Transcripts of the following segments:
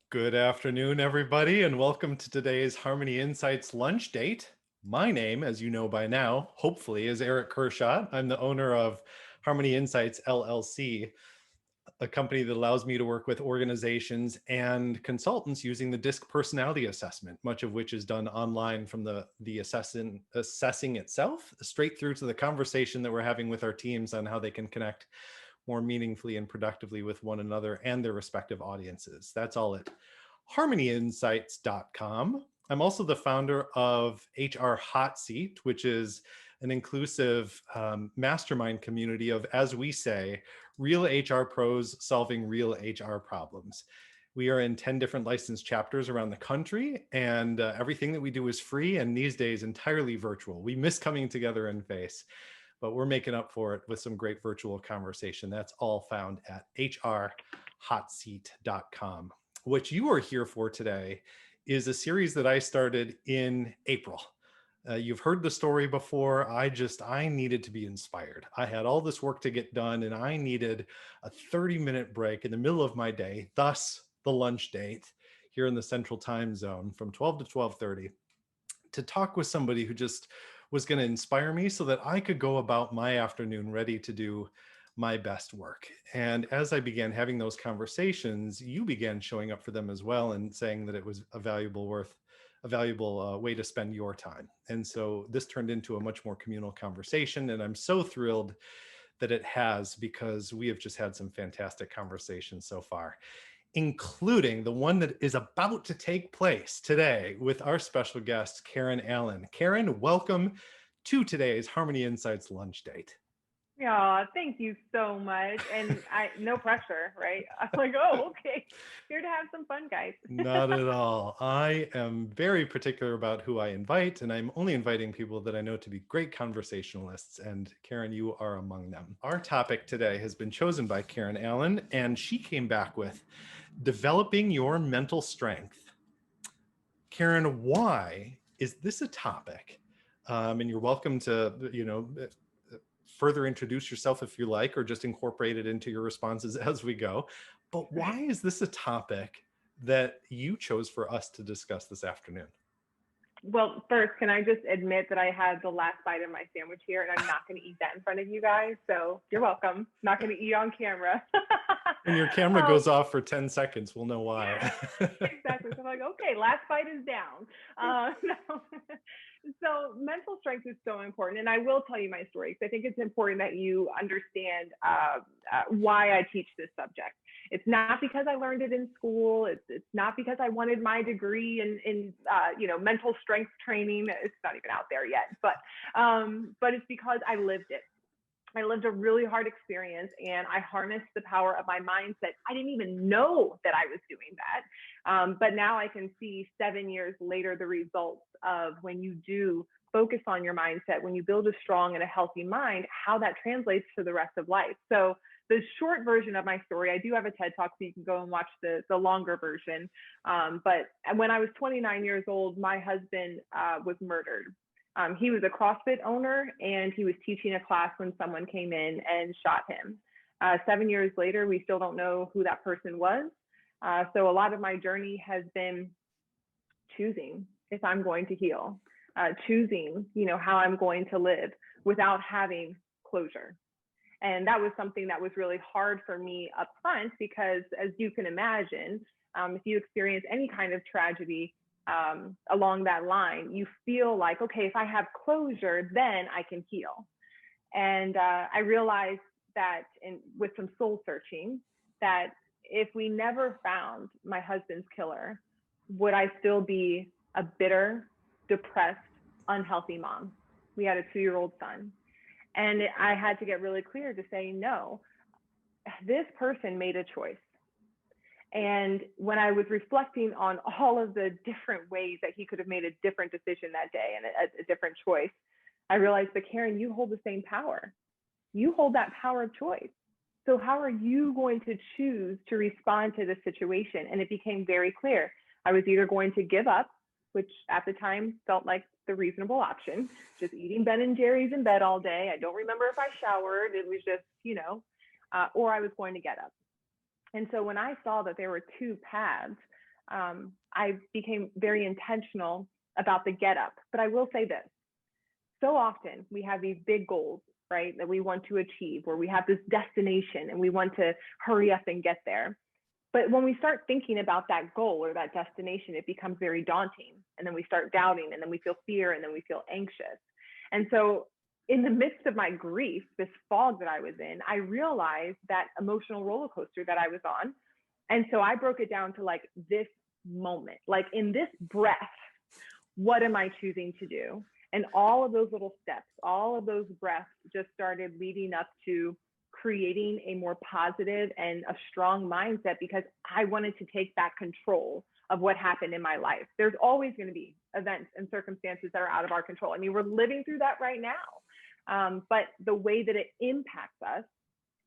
Good afternoon, everybody, and welcome to today's Harmony Insights lunch date. My name, as you know by now, hopefully, is Erich Kurschat. I'm the owner of Harmony Insights LLC, a company that allows me to work with organizations and consultants using the DISC personality assessment, much of which is done online from the assessing itself, straight through to the conversation that we're having with our teams on how they can connect more meaningfully and productively with one another and their respective audiences. That's all at harmonyinsights.com. I'm also the founder of HR Hot Seat, which is an inclusive mastermind community of, as we say, real HR pros solving real HR problems. We are in 10 different licensed chapters around the country, and everything that we do is free and these days entirely virtual. We miss coming together in face, but we're making up for it with some great virtual conversation. That's all found at hrhotseat.com. What you are here for today is a series that I started in April. You've heard the story before. I needed to be inspired. I had all this work to get done and I needed a 30-minute break in the middle of my day, thus the lunch date here in the Central Time Zone from 12 to 12:30, to talk with somebody who just was going to inspire me so that I could go about my afternoon ready to do my best work. And as I began having those conversations, you began showing up for them as well and saying that it was a valuable way to spend your time. And so this turned into a much more communal conversation. And I'm so thrilled that it has, because we have just had some fantastic conversations so far, including the one that is about to take place today with our special guest, Karen Allen. Karen, welcome to today's Harmony Insights lunch date. Yeah, thank you so much. And no pressure, right? I'm like, oh, okay, here to have some fun, guys. Not at all. I am very particular about who I invite, and I'm only inviting people that I know to be great conversationalists, and Karen, you are among them. Our topic today has been chosen by Karen Allen, and she came back with developing your mental strength. Karen, why is this a topic? And you're welcome to, further introduce yourself if you like, or just incorporate it into your responses as we go. But why is this a topic that you chose for us to discuss this afternoon? Well, first, can I just admit that I had the last bite of my sandwich here and I'm not going to eat that in front of you guys. So you're welcome. Not going to eat on camera. When your camera goes off for 10 seconds, we'll know why. Exactly. So I'm like, okay, last bite is down. No. So mental strength is so important. And I will tell you my story because I think it's important that you understand why I teach this subject. It's not because I learned it in school. It's not because I wanted my degree in mental strength training. It's not even out there yet, but it's because I lived it. I lived a really hard experience and I harnessed the power of my mindset. I didn't even know that I was doing that. But now I can see 7 years later the results of when you do focus on your mindset, when you build a strong and a healthy mind, how that translates to the rest of life. So the short version of my story, I do have a TED Talk, so you can go and watch the longer version. But when I was 29 years old, my husband was murdered. He was a CrossFit owner and he was teaching a class when someone came in and shot him. 7 years later, we still don't know who that person was. So a lot of my journey has been choosing if I'm going to heal, choosing, how I'm going to live without having closure. And that was something that was really hard for me up front because, as you can imagine, if you experience any kind of tragedy along that line, you feel like, okay, if I have closure, then I can heal. And I realized that with some soul searching, that if we never found my husband's killer, would I still be a bitter, depressed, unhealthy mom? We had a 2-year-old son. And I had to get really clear to say, no, this person made a choice. And when I was reflecting on all of the different ways that he could have made a different decision that day and a different choice, I realized, but Karen, you hold the same power. You hold that power of choice. So how are you going to choose to respond to this situation? And it became very clear. I was either going to give up, which at the time felt like the reasonable option, just eating Ben and Jerry's in bed all day. I don't remember if I showered. It was just, or I was going to get up. And so when I saw that there were two paths, I became very intentional about the get up. But I will say this, so often we have these big goals, right, that we want to achieve, or we have this destination and we want to hurry up and get there. But when we start thinking about that goal or that destination, it becomes very daunting. And then we start doubting, and then we feel fear, and then we feel anxious. And so, in the midst of my grief, this fog that I was in, I realized that emotional roller coaster that I was on. And so I broke it down to like this moment, like in this breath, what am I choosing to do? And all of those little steps, all of those breaths just started leading up to creating a more positive and a strong mindset, because I wanted to take back control of what happened in my life. There's always going to be events and circumstances that are out of our control. I mean, we're living through that right now. But the way that it impacts us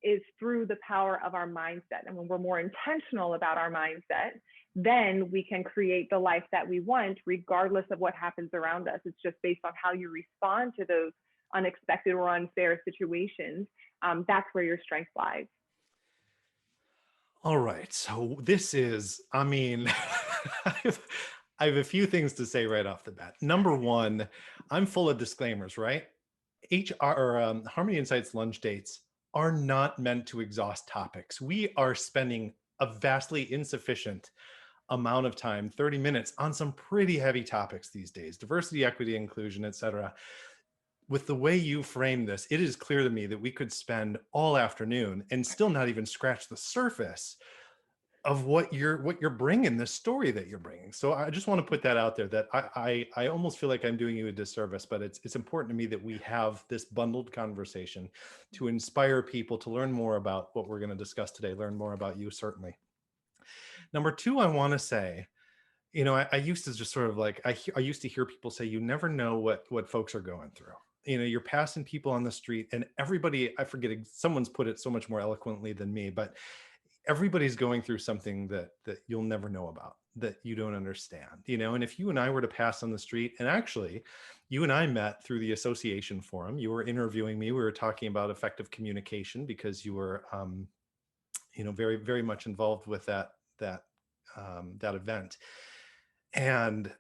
is through the power of our mindset. And when we're more intentional about our mindset, then we can create the life that we want, regardless of what happens around us. It's just based on how you respond to those unexpected or unfair situations. That's where your strength lies. All right. So this is, I mean, I have a few things to say right off the bat. Number one, I'm full of disclaimers, right? HR or Harmony Insights lunch dates are not meant to exhaust topics. We are spending a vastly insufficient amount of time, 30 minutes, on some pretty heavy topics these days: diversity, equity, inclusion, et cetera. With the way you frame this, it is clear to me that we could spend all afternoon and still not even scratch the surface of what you're bringing, the story that you're bringing. So I just want to put that out there, that I almost feel like I'm doing you a disservice, but it's important to me that we have this bundled conversation to inspire people to learn more about what we're going to discuss today, learn more about you, certainly. Number two, I want to say, I used to just sort of like, I used to hear people say, you never know what folks are going through. You're passing people on the street, and everybody, I forget, someone's put it so much more eloquently than me, but everybody's going through something that you'll never know about, that you don't understand, and if you and I were to pass on the street, and actually you and I met through the association forum, you were interviewing me, we were talking about effective communication because you were very, very much involved with that event. And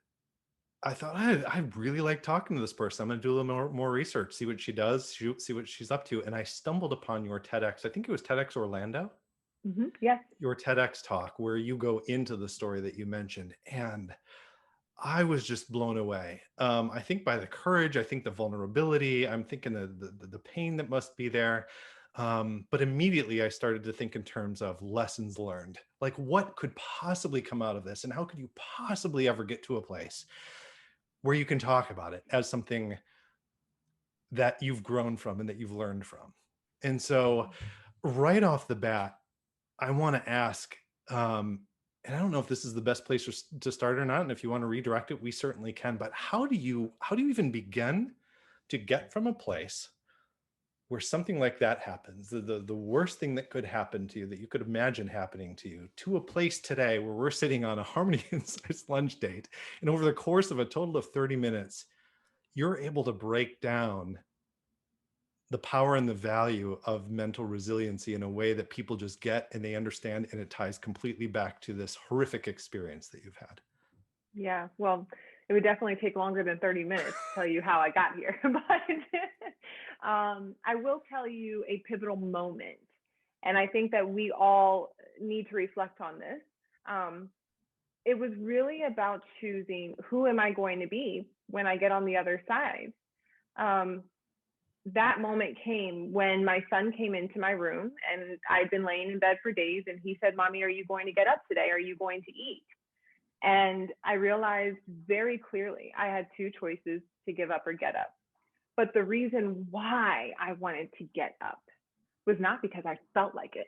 I thought, I really like talking to this person. I'm going to do a little more research, see what she does, see what she's up to. And I stumbled upon your TEDx. I think it was TEDx Orlando. Mm-hmm. Yes. Your TEDx talk, where you go into the story that you mentioned. And I was just blown away. I think by the courage, I think the vulnerability, I'm thinking the pain that must be there. But immediately I started to think in terms of lessons learned, like what could possibly come out of this, and how could you possibly ever get to a place where you can talk about it as something that you've grown from and that you've learned from. And so right off the bat, I want to ask, and I don't know if this is the best place to start or not, and if you want to redirect it, we certainly can, but how do you even begin to get from a place where something like that happens, the worst thing that could happen to you, that you could imagine happening to you, to a place today where we're sitting on a Harmony Insights lunch date, and over the course of a total of 30 minutes, you're able to break down the power and the value of mental resiliency in a way that people just get and they understand, and it ties completely back to this horrific experience that you've had. Yeah, well, it would definitely take longer than 30 minutes to tell you how I got here, but I will tell you a pivotal moment. And I think that we all need to reflect on this. It was really about choosing, who am I going to be when I get on the other side? That moment came when my son came into my room, and I'd been laying in bed for days, and he said, "Mommy, are you going to get up today? Are you going to eat?" And I realized very clearly I had two choices: to give up or get up. But the reason why I wanted to get up was not because I felt like it.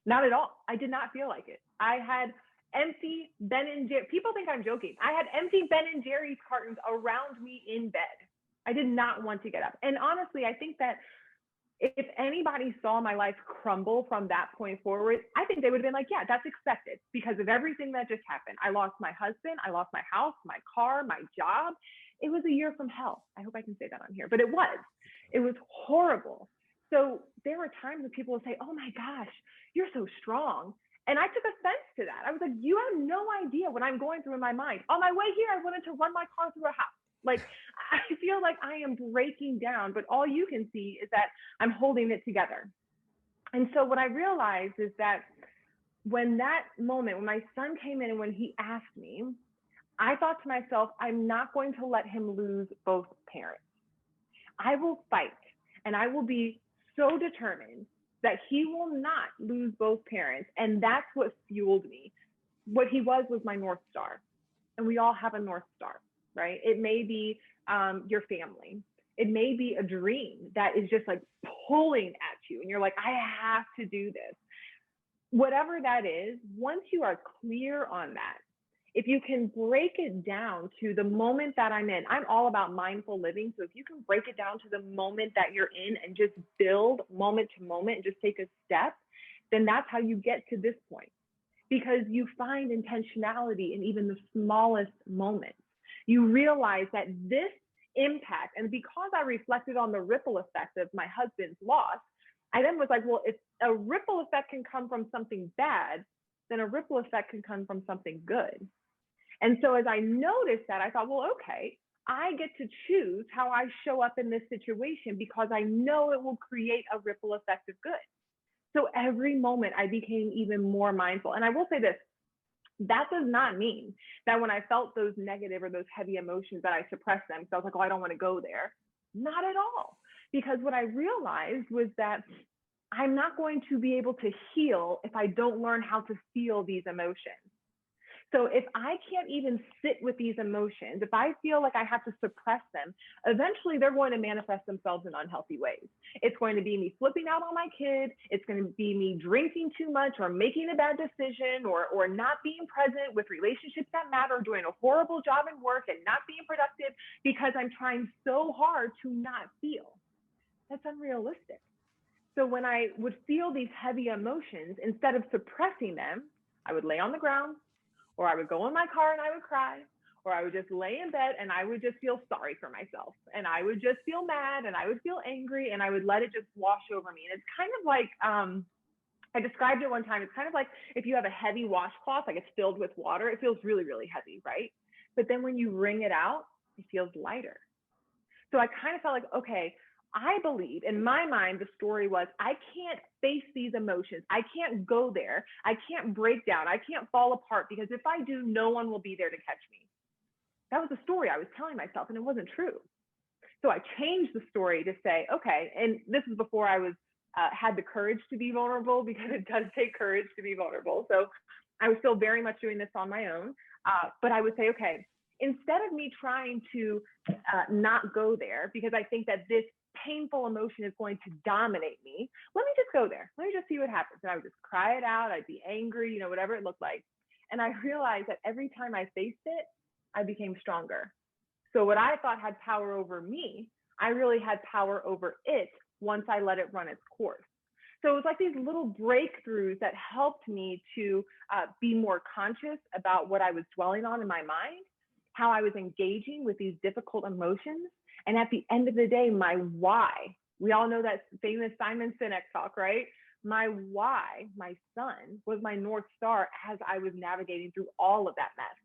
Not at all. I did not feel like it. I had empty Ben and Jerry. People think I'm joking. I had empty Ben and Jerry's cartons around me in bed. I did not want to get up. And honestly, I think that if anybody saw my life crumble from that point forward, I think they would have been like, yeah, that's expected because of everything that just happened. I lost my husband. I lost my house, my car, my job. It was a year from hell. I hope I can say that on here, but it was horrible. So there were times when people would say, "Oh my gosh, you're so strong." And I took offense to that. I was like, you have no idea what I'm going through in my mind. On my way here, I wanted to run my car through a house. Like, I feel like I am breaking down, but all you can see is that I'm holding it together. And so what I realized is that when that moment, when my son came in and when he asked me, I thought to myself, I'm not going to let him lose both parents. I will fight and I will be so determined that he will not lose both parents. And that's what fueled me. What he was my North Star. And we all have a North Star, right? It may be your family. It may be a dream that is just like pulling at you. And you're like, I have to do this. Whatever that is, once you are clear on that, if you can break it down to the moment that I'm in, I'm all about mindful living. So if you can break it down to the moment that you're in and just build moment to moment and just take a step, then that's how you get to this point. Because you find intentionality in even the smallest moments. You realize that this impact, and because I reflected on the ripple effect of my husband's loss, I then was like, well, if a ripple effect can come from something bad, then a ripple effect can come from something good. And so as I noticed that, I thought, well, okay, I get to choose how I show up in this situation because I know it will create a ripple effect of good. So every moment I became even more mindful. And I will say this, that does not mean that when I felt those negative or those heavy emotions that I suppressed them. So I was like, oh, I don't want to go there. Not at all. Because what I realized was that I'm not going to be able to heal if I don't learn how to feel these emotions. So if I can't even sit with these emotions, if I feel like I have to suppress them, eventually they're going to manifest themselves in unhealthy ways. It's going to be me flipping out on my kid. It's going to be me drinking too much or making a bad decision or not being present with relationships that matter, doing a horrible job in work and not being productive because I'm trying so hard to not feel. That's unrealistic. So when I would feel these heavy emotions, instead of suppressing them, I would lay on the ground, or I would go in my car and I would cry, or I would just lay in bed and I would just feel sorry for myself. And I would just feel mad and I would feel angry and I would let it just wash over me. And it's kind of like, I described it one time. It's kind of like if you have a heavy washcloth, like it's filled with water, it feels really, really heavy, right? But then when you wring it out, it feels lighter. So I kind of felt like, okay, I believe in my mind, the story was, I can't face these emotions. I can't go there. I can't break down. I can't fall apart because if I do, no one will be there to catch me. That was the story I was telling myself, and it wasn't true. So I changed the story to say, okay, and this is before I was had the courage to be vulnerable, because it does take courage to be vulnerable. So I was still very much doing this on my own, but I would say, okay, instead of me trying to not go there because I think that this painful emotion is going to dominate me, let me just go there. Let me just see what happens. And I would just cry it out. I'd be angry, whatever it looked like. And I realized that every time I faced it, I became stronger. So what I thought had power over me, I really had power over it once I let it run its course. So it was like these little breakthroughs that helped me to be more conscious about what I was dwelling on in my mind, how I was engaging with these difficult emotions. And at the end of the day, my why, we all know that famous Simon Sinek talk, right? My why, my son, was my North Star as I was navigating through all of that mess.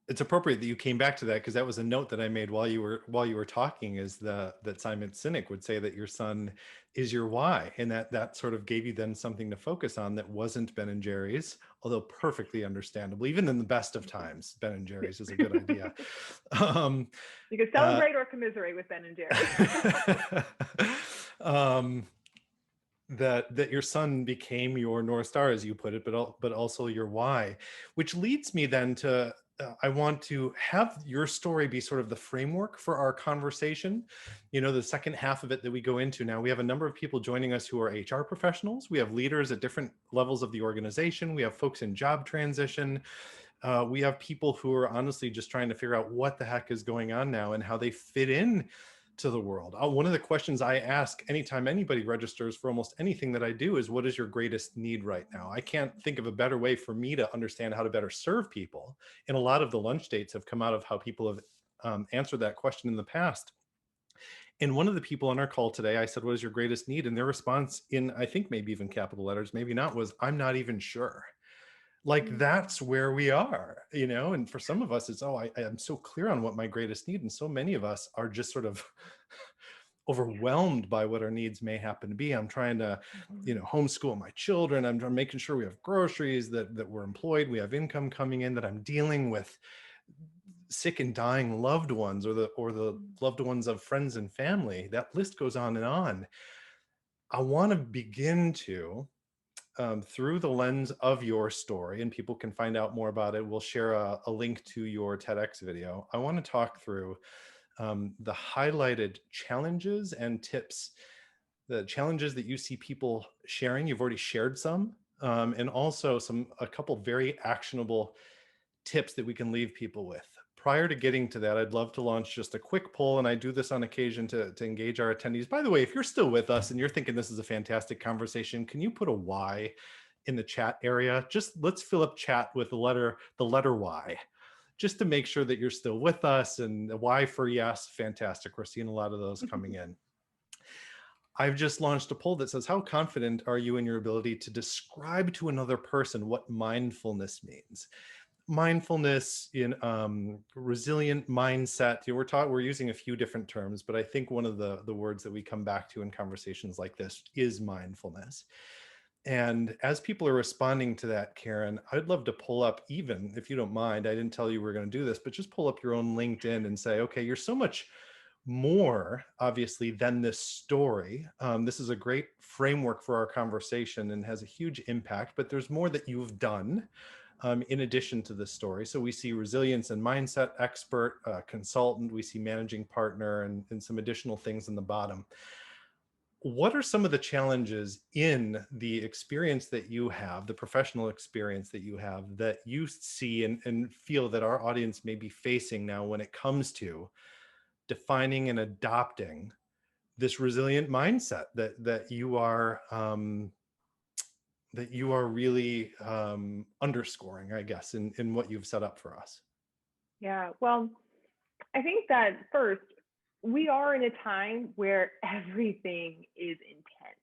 It's appropriate that you came back to that, because that was a note that I made while you were talking, is that Simon Sinek would say that your son is your why, and that sort of gave you then something to focus on that wasn't Ben and Jerry's, although perfectly understandable. Even in the best of times, Ben and Jerry's is a good idea. You can celebrate or commiserate with Ben and Jerry. That your son became your North Star, as you put it, but also your why, which leads me then to I want to have your story be sort of the framework for our conversation. The second half of it that we go into now, we have a number of people joining us who are HR professionals. We have leaders at different levels of the organization. We have folks in job transition. We have people who are honestly just trying to figure out what the heck is going on now and how they fit in to the world. One of the questions I ask anytime anybody registers for almost anything that I do is, what is your greatest need right now? I can't think of a better way for me to understand how to better serve people. And a lot of the lunch dates have come out of how people have answered that question in the past. And one of the people on our call today, I said, what is your greatest need? And their response, in I think maybe even capital letters, maybe not, was, I'm not even sure. Like, that's where we are, and for some of us, it's, oh, I am so clear on what my greatest need. And so many of us are just sort of overwhelmed by what our needs may happen to be. I'm trying to, homeschool my children. I'm making sure we have groceries, that we're employed, we have income coming in, that I'm dealing with sick and dying loved ones, or the loved ones of friends and family. That list goes on and on. I want to begin to, through the lens of your story, and people can find out more about it. We'll share a link to your TEDx video. I want to talk through the highlighted challenges and tips, the challenges that you see people sharing. You've already shared some, and also a couple very actionable tips that we can leave people with. Prior to getting to that, I'd love to launch just a quick poll, and I do this on occasion to engage our attendees. By the way, if you're still with us and you're thinking this is a fantastic conversation, can you put a Y in the chat area? Just let's fill up chat with the letter Y, just to make sure that you're still with us. And the Y for yes, fantastic. We're seeing a lot of those coming in. I've just launched a poll that says, how confident are you in your ability to describe to another person what mindfulness means? Mindfulness, in resilient mindset. We're using a few different terms, but I think one of the words that we come back to in conversations like this is mindfulness. And as people are responding to that, Karen, I'd love to pull up, even if you don't mind, I didn't tell you we were going to do this, but just pull up your own LinkedIn and say, okay, you're so much more, obviously, than this story. This is a great framework for our conversation and has a huge impact, but there's more that you've done in addition to this story. So we see resilience and mindset expert, consultant, we see managing partner, and some additional things in the bottom. What are some of the challenges in the experience that you have, the professional experience that you have, that you see and feel that our audience may be facing now when it comes to defining and adopting this resilient mindset that you are really underscoring, I guess, in what you've set up for us? Yeah, well, I think that first, we are in a time where everything is intense,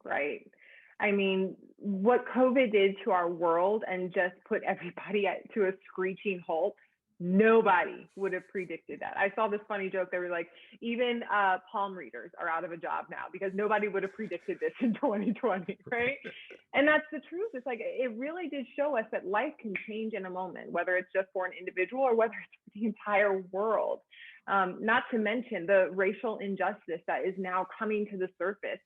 right? I mean, what COVID did to our world and just put everybody to a screeching halt, nobody would have predicted that. I saw this funny joke. They were like, even palm readers are out of a job now because nobody would have predicted this in 2020, right? And that's the truth. It's like, it really did show us that life can change in a moment, whether it's just for an individual or whether it's for the entire world. Not to mention the racial injustice that is now coming to the surface.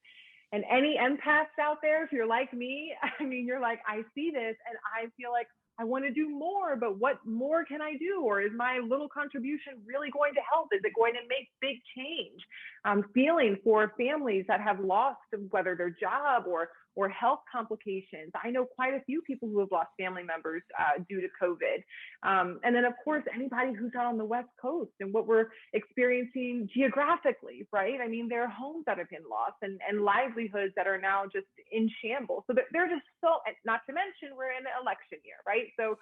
And any empaths out there, if you're like me, I mean, you're like, I see this and I feel like I want to do more, but what more can I do? Or is my little contribution really going to help? Is it going to make big change? I'm feeling for families that have lost, whether their job or health complications. I know quite a few people who have lost family members due to COVID. And then, of course, anybody who's out on the West Coast and what we're experiencing geographically, right? I mean, there are homes that have been lost and livelihoods that are now just in shambles. So they're just so, not to mention we're in an election year, right? So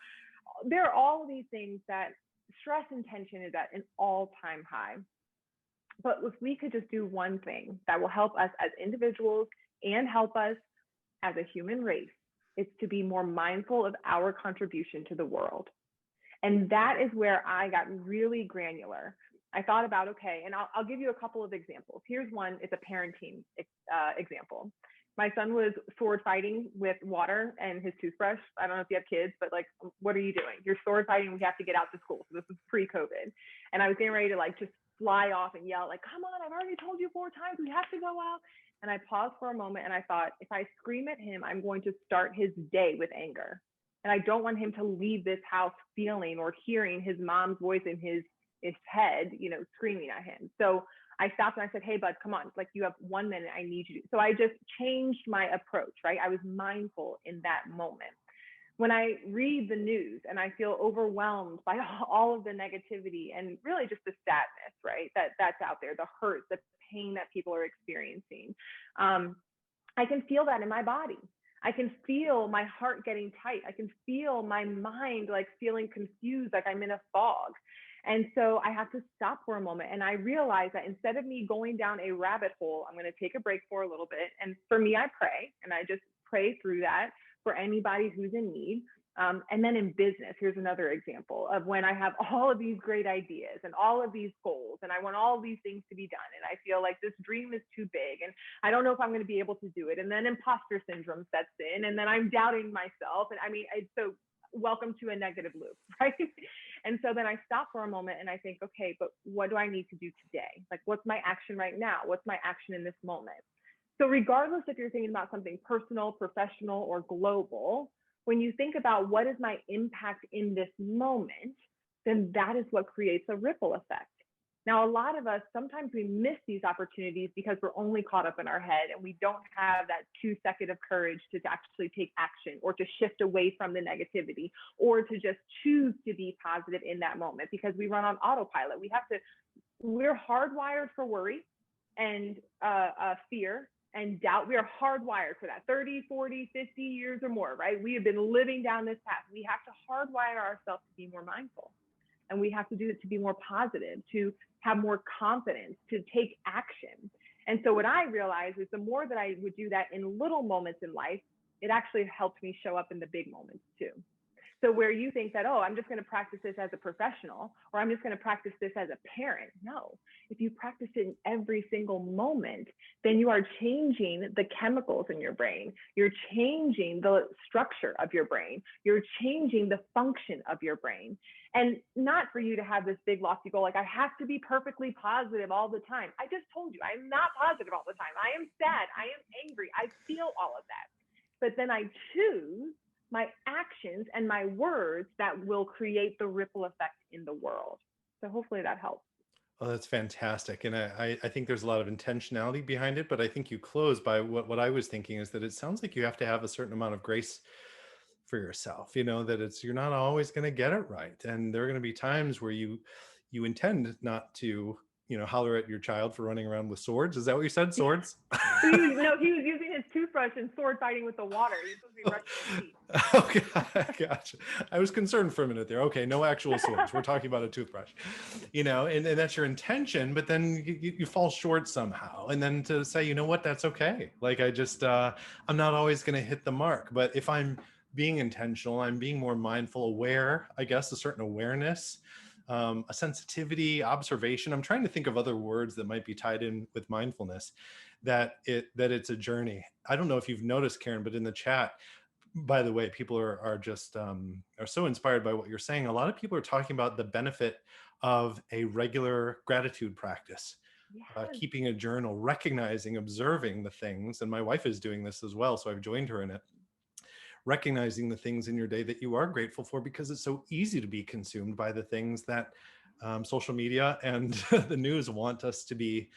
there are all of these things that stress and tension is at an all-time high. But if we could just do one thing that will help us as individuals and help us as a human race, it's to be more mindful of our contribution to the world. And that is where I got really granular. I thought about, okay, and I'll give you a couple of examples. Here's one, it's a parenting example. My son was sword fighting with water and his toothbrush. I don't know if you have kids, but like, what are you doing? You're sword fighting, we have to get out to school. So this was pre-COVID. And I was getting ready to like just fly off and yell like, come on, I've already told you 4 times, we have to go out. And I paused for a moment and I thought, if I scream at him, I'm going to start his day with anger. And I don't want him to leave this house feeling or hearing his mom's voice in his head, screaming at him. So I stopped and I said, hey, bud, come on. Like, you have 1 minute. I need you to. So I just changed my approach, right? I was mindful in that moment. When I read the news and I feel overwhelmed by all of the negativity and really just the sadness, right? That's out there, the hurt, the pain that people are experiencing. I can feel that in my body. I can feel my heart getting tight. I can feel my mind like feeling confused, like I'm in a fog. And so I have to stop for a moment. And I realize that instead of me going down a rabbit hole, I'm going to take a break for a little bit. And for me, I pray, and I just pray through that for anybody who's in need. And then in business, here's another example of when I have all of these great ideas and all of these goals, and I want all these things to be done. And I feel like this dream is too big, and I don't know if I'm going to be able to do it. And then imposter syndrome sets in, and then I'm doubting myself. And I mean, so welcome to a negative loop, right? And so then I stop for a moment and I think, okay, but what do I need to do today? Like, what's my action right now? What's my action in this moment? So regardless if you're thinking about something personal, professional, or global, when you think about what is my impact in this moment, then that is what creates a ripple effect. Now, a lot of us, sometimes we miss these opportunities because we're only caught up in our head and we don't have that 2 seconds of courage to actually take action or to shift away from the negativity or to just choose to be positive in that moment because we run on autopilot. We're hardwired for worry and fear and doubt. We are hardwired for that 30, 40, 50 years or more, right? We have been living down this path. We have to hardwire ourselves to be more mindful. And we have to do it to be more positive, to have more confidence, to take action. And so what I realized is the more that I would do that in little moments in life, it actually helped me show up in the big moments too. So where you think that, oh, I'm just going to practice this as a professional, or I'm just going to practice this as a parent. No, if you practice it in every single moment, then you are changing the chemicals in your brain. You're changing the structure of your brain. You're changing the function of your brain. And not for you to have this big lofty goal, like I have to be perfectly positive all the time. I just told you, I'm not positive all the time. I am sad. I am angry. I feel all of that. But then I choose my actions and my words that will create the ripple effect in the world. So hopefully that helps. Oh, that's fantastic. And I think there's a lot of intentionality behind it, but I think you close by what I was thinking is that it sounds like you have to have a certain amount of grace for yourself, that you're not always going to get it right. And there are going to be times where you intend not to, holler at your child for running around with swords. Is that what you said? Swords? He was using his toothbrush and sword fighting with the water. He's supposed to be brushing his teeth. Okay, gotcha. I was concerned for a minute there. Okay, no actual swords. We're talking about a toothbrush, and that's your intention, but then you fall short somehow. And then to say, you know what, that's okay. Like I'm not always going to hit the mark, but if I'm being intentional, I'm being more mindful, aware, I guess, a certain awareness, a sensitivity, observation. I'm trying to think of other words that might be tied in with mindfulness, that it's a journey. I don't know if you've noticed, Karen, but in the chat, by the way, people are just are so inspired by what you're saying. A lot of people are talking about the benefit of a regular gratitude practice. Yes. Keeping a journal, recognizing, observing the things. And my wife is doing this as well, so I've joined her in it. Recognizing the things in your day that you are grateful for, because it's so easy to be consumed by the things that social media and the news want us to be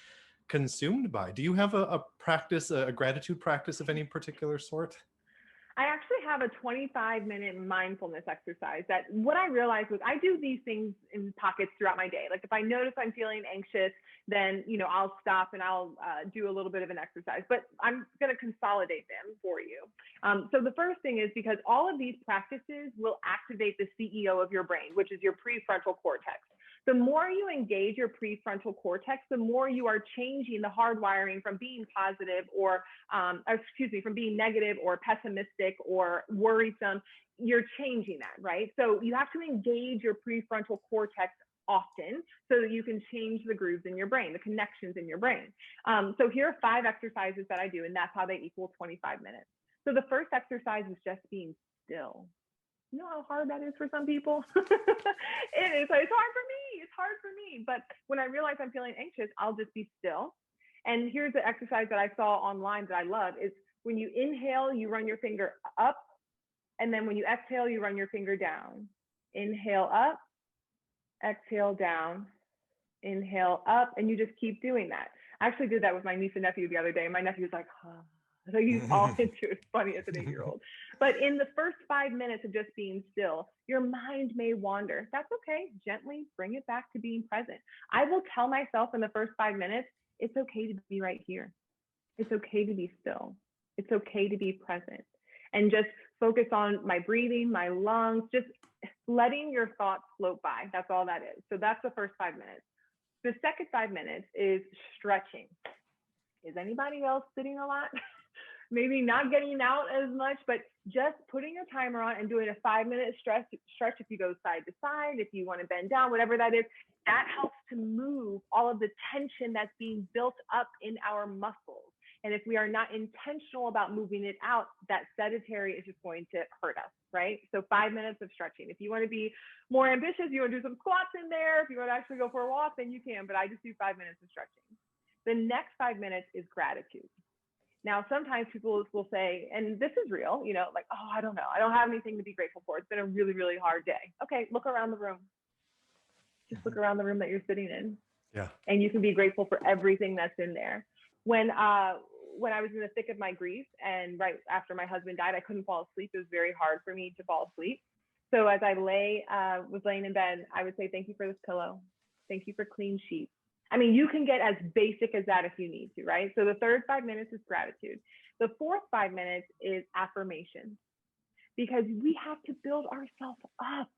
consumed by. Do you have a practice, a gratitude practice of any particular sort? I actually have a 25-minute mindfulness exercise that what I realized was I do these things in pockets throughout my day. Like if I notice I'm feeling anxious, then, I'll stop and I'll do a little bit of an exercise, but I'm going to consolidate them for you. So the first thing is because all of these practices will activate the CEO of your brain, which is your prefrontal cortex. The more you engage your prefrontal cortex, the more you are changing the hardwiring from being positive from being negative or pessimistic or worrisome. You're changing that, right? So you have to engage your prefrontal cortex often so that you can change the grooves in your brain, the connections in your brain. So here are 5 exercises that I do, and that's how they equal 25 minutes. So the first exercise is just being still. You know how hard that is for some people? It is. It's hard for me. It's hard for me. But when I realize I'm feeling anxious, I'll just be still. And here's the exercise that I saw online that I love is when you inhale, you run your finger up. And then when you exhale, you run your finger down. Inhale up, exhale down, inhale up. And you just keep doing that. I actually did that with my niece and nephew the other day. And my nephew was like, huh. So he's all into it. It's funny as an 8-year-old. But in the first 5 minutes of just being still, your mind may wander. That's okay. Gently bring it back to being present. I will tell myself in the first 5 minutes, it's okay to be right here. It's okay to be still. It's okay to be present. And just focus on my breathing, my lungs, just letting your thoughts float by. That's all that is. So that's the first 5 minutes. The second 5 minutes is stretching. Is anybody else sitting a lot? Maybe not getting out as much, but just putting your timer on and doing a 5-minute stretch if you go side to side, if you want to bend down, whatever that is, that helps to move all of the tension that's being built up in our muscles. And if we are not intentional about moving it out, that sedentary is just going to hurt us, right? So 5 minutes of stretching. If you want to be more ambitious, you want to do some squats in there. If you want to actually go for a walk, then you can, but I just do 5 minutes of stretching. The next 5 minutes is gratitude. Now, sometimes people will say, and this is real, like, oh, I don't know. I don't have anything to be grateful for. It's been a really, really hard day. Okay, look around the room. Just look around the room that you're sitting in. Yeah. And you can be grateful for everything that's in there. When I was in the thick of my grief and right after my husband died, I couldn't fall asleep. It was very hard for me to fall asleep. So as I was laying in bed, I would say, thank you for this pillow. Thank you for clean sheets. I mean, you can get as basic as that if you need to, right? So the third 5 minutes is gratitude. The fourth 5 minutes is affirmation, because we have to build ourselves up.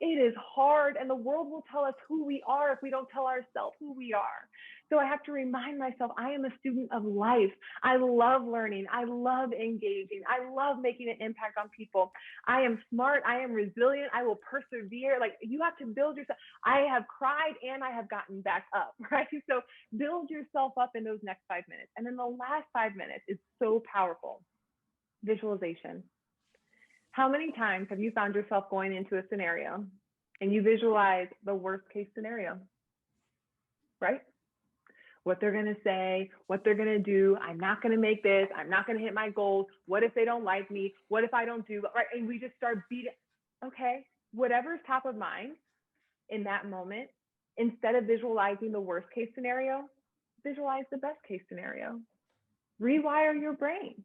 It is hard, and the world will tell us who we are if we don't tell ourselves who we are. So I have to remind myself, I am a student of life. I love learning. I love engaging. I love making an impact on people. I am smart. I am resilient. I will persevere. Like, you have to build yourself. I have cried and I have gotten back up, right? So build yourself up in those next 5 minutes. And then the last 5 minutes is so powerful. Visualization. How many times have you found yourself going into a scenario and you visualize the worst case scenario, right? What they're going to say, what they're going to do. I'm not going to make this. I'm not going to hit my goals. What if they don't like me? What if I don't do, right? And we just start beating. Okay, whatever's top of mind in that moment, instead of visualizing the worst case scenario, visualize the best case scenario. Rewire your brain.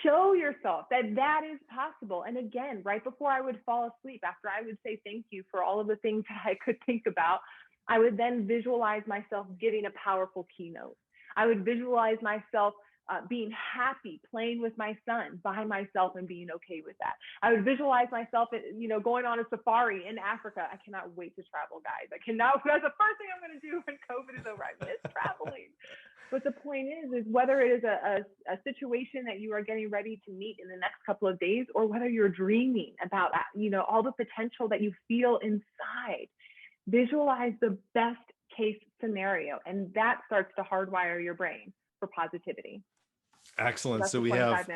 Show yourself that that is possible. And again, right before I would fall asleep, after I would say thank you for all of the things that I could think about, I would then visualize myself giving a powerful keynote. I would visualize myself being happy, playing with my son by myself and being okay with that. I would visualize myself, going on a safari in Africa. I cannot wait to travel, guys. That's the first thing I'm going to do when COVID is over. I miss traveling. But the point is whether it is a situation that you are getting ready to meet in the next couple of days, or whether you're dreaming about, all the potential that you feel inside, visualize the best case scenario. And that starts to hardwire your brain for positivity. Excellent. So we have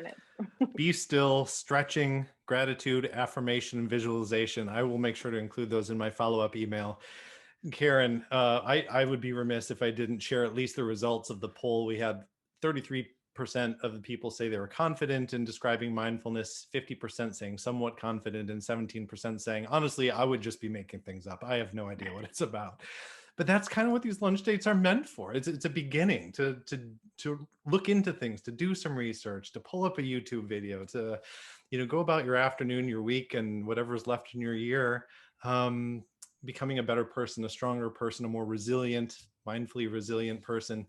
be still, stretching, gratitude, affirmation, and visualization. I will make sure to include those in my follow-up email. Karen, I would be remiss if I didn't share at least the results of the poll. We had 33% of the people say they were confident in describing mindfulness, 50% saying somewhat confident, and 17% saying, honestly, I would just be making things up. I have no idea what it's about. But that's kind of what these lunch dates are meant for. It's a beginning to look into things, to do some research, to pull up a YouTube video, to go about your afternoon, your week, and whatever's left in your year, becoming a better person, a stronger person, a more resilient, mindfully resilient person.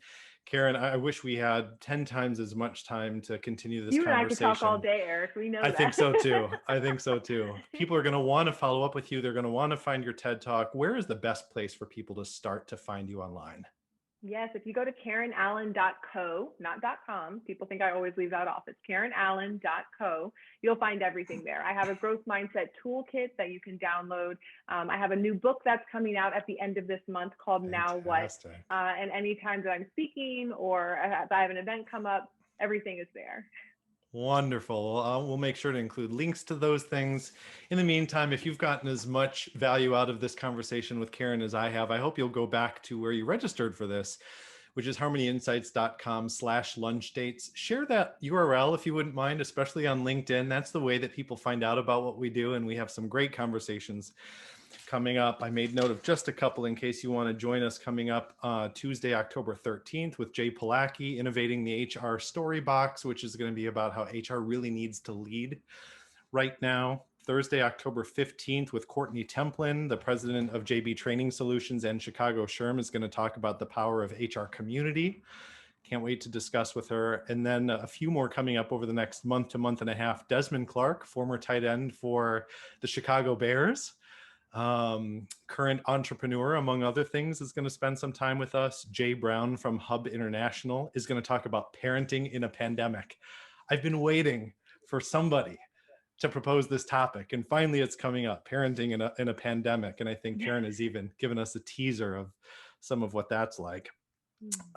Karen, I wish we had 10 times as much time to continue this conversation. You and I could talk all day, Eric. We know that. I think so too. People are going to want to follow up with you. They're going to want to find your TED Talk. Where is the best place for people to start to find you online? Yes, if you go to KarenAllen.co, not .com. People think I always leave that off. It's KarenAllen.co. You'll find everything there. I have a growth mindset toolkit that you can download. I have a new book that's coming out at the end of this month called Now What? And anytime that I'm speaking or if I have an event come up, everything is there. Wonderful. We'll make sure to include links to those things. In the meantime, if you've gotten as much value out of this conversation with Karen as I have, I hope you'll go back to where you registered for this, which is harmonyinsights.com/lunchdates. Share that URL if you wouldn't mind, especially on LinkedIn. That's the way that people find out about what we do. And we have some great conversations coming up. I made note of just a couple in case you want to join us coming up Tuesday, October 13th with Jay Pawlacki, Innovating the HR Story Box, which is going to be about how HR really needs to lead right now. Thursday, October 15th with Courtney Templin, the president of JB Training Solutions, and Chicago SHRM is going to talk about the power of HR community. Can't wait to discuss with her. And then a few more coming up over the next month to month and a half. Desmond Clark, former tight end for the Chicago Bears, current entrepreneur, among other things, is going to spend some time with us. Jay Brown from Hub International is going to talk about parenting in a pandemic. I've been waiting for somebody to propose this topic, and finally it's coming up, parenting in a pandemic. And I think Karen has even given us a teaser of some of what that's like.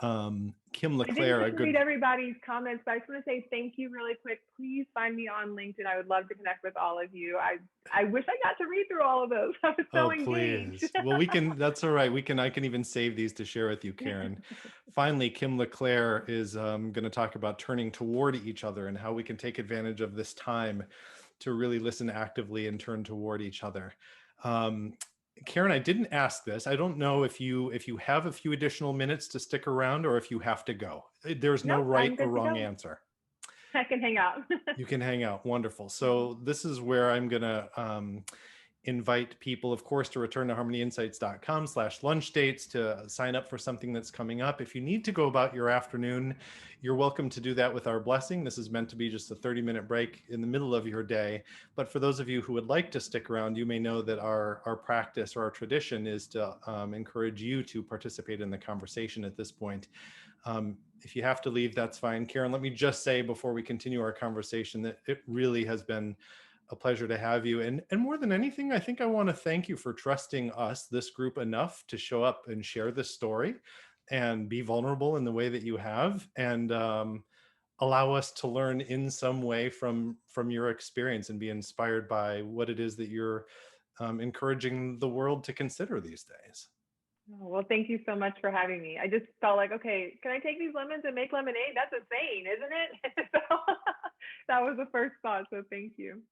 Kim I didn't LeClaire, get to read everybody's comments, but I just want to say thank you really quick. Please find me on LinkedIn. I would love to connect with all of you. I wish I got to read through all of those. I was so engaged. Please. Well, that's all right. I can even save these to share with you, Karen. Finally, Kim LeClaire is going to talk about turning toward each other and how we can take advantage of this time to really listen actively and turn toward each other. Karen, I didn't ask this. I don't know if you have a few additional minutes to stick around or if you have to go. There's no right or wrong answer. I can hang out. You can hang out. Wonderful. So this is where I'm going to invite people, of course, to return to harmonyinsights.com/lunch dates to sign up for something that's coming up. If you need to go about your afternoon, you're welcome to do that with our blessing. This is meant to be just a 30-minute break in the middle of your day. But for those of you who would like to stick around, you may know that our practice or our tradition is to encourage you to participate in the conversation at this point. If you have to leave, that's fine. Karen, let me just say before we continue our conversation that it really has been a pleasure to have you. And more than anything, I think I want to thank you for trusting us, this group, enough to show up and share this story and be vulnerable in the way that you have, and allow us to learn in some way from your experience and be inspired by what it is that you're encouraging the world to consider these days. Well, thank you so much for having me. I just felt like, okay, can I take these lemons and make lemonade? That's insane, isn't it? So that was the first thought. So thank you.